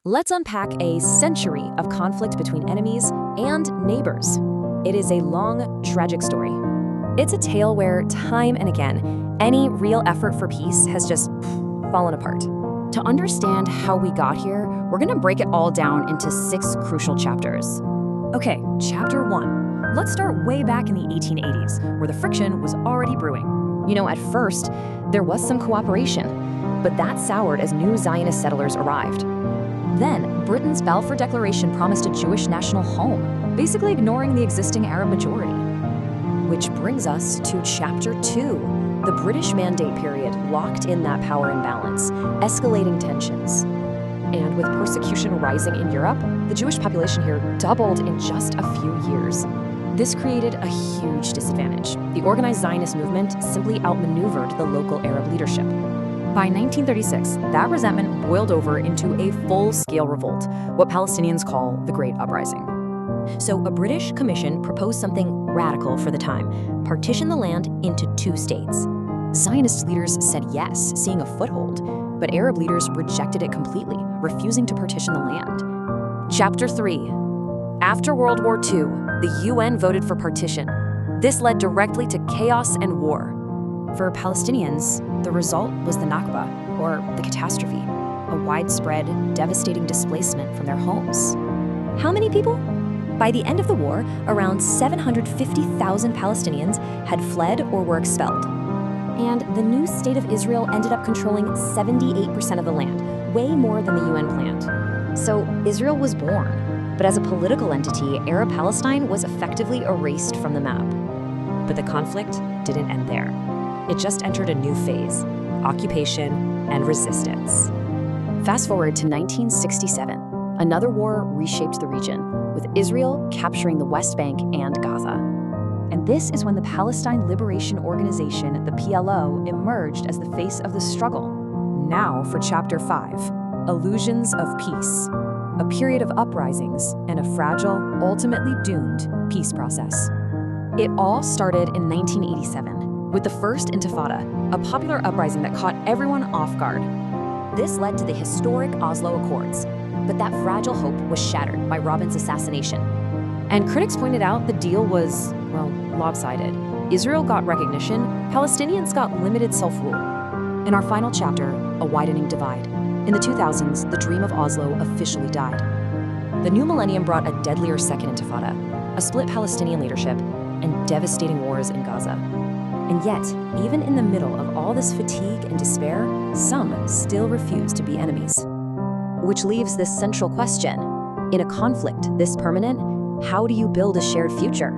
Let's unpack a century of conflict between enemies and neighbors. It is a long, tragic story. It's a tale where, time and again, any real effort for peace has just fallen apart. To understand how we got here, we're gonna break it all down into 6 crucial chapters. Okay, chapter 1. Let's start way back in the 1880s, where the friction was already brewing. You know, at first, there was some cooperation, but that soured as new Zionist settlers arrived. Then, Britain's Balfour Declaration promised a Jewish national home, basically ignoring the existing Arab majority. Which brings us to Chapter 2. The British Mandate period locked in that power imbalance, escalating tensions. And with persecution rising in Europe, the Jewish population here doubled in just a few years. This created a huge disadvantage. The organized Zionist movement simply outmaneuvered the local Arab leadership. By 1936, that resentment boiled over into a full-scale revolt, what Palestinians call the Great Uprising. So a British commission proposed something radical for the time: partition the land into 2 states. Zionist leaders said yes, seeing a foothold, but Arab leaders rejected it completely, refusing to partition the land. Chapter 3. After World War II, the UN voted for partition. This led directly to chaos and war. For Palestinians, the result was the Nakba, or the catastrophe, a widespread, devastating displacement from their homes. How many people? By the end of the war, around 750,000 Palestinians had fled or were expelled. And the new state of Israel ended up controlling 78% of the land, way more than the UN planned. So Israel was born, but as a political entity, Arab Palestine was effectively erased from the map. But the conflict didn't end there. It just entered a new phase: occupation and resistance. Fast forward to 1967. Another war reshaped the region, with Israel capturing the West Bank and Gaza. And this is when the Palestine Liberation Organization, the PLO, emerged as the face of the struggle. Now for Chapter 5, Illusions of Peace, a period of uprisings and a fragile, ultimately doomed peace process. It all started in 1987. With the First Intifada, a popular uprising that caught everyone off guard. This led to the historic Oslo Accords, but that fragile hope was shattered by Rabin's assassination. And critics pointed out the deal was, well, lopsided. Israel got recognition, Palestinians got limited self-rule. In our final chapter, a widening divide. In the 2000s, the dream of Oslo officially died. The new millennium brought a deadlier Second Intifada, a split Palestinian leadership, and devastating wars in Gaza. And yet, even in the middle of all this fatigue and despair, some still refuse to be enemies. Which leaves this central question: in a conflict this permanent, how do you build a shared future?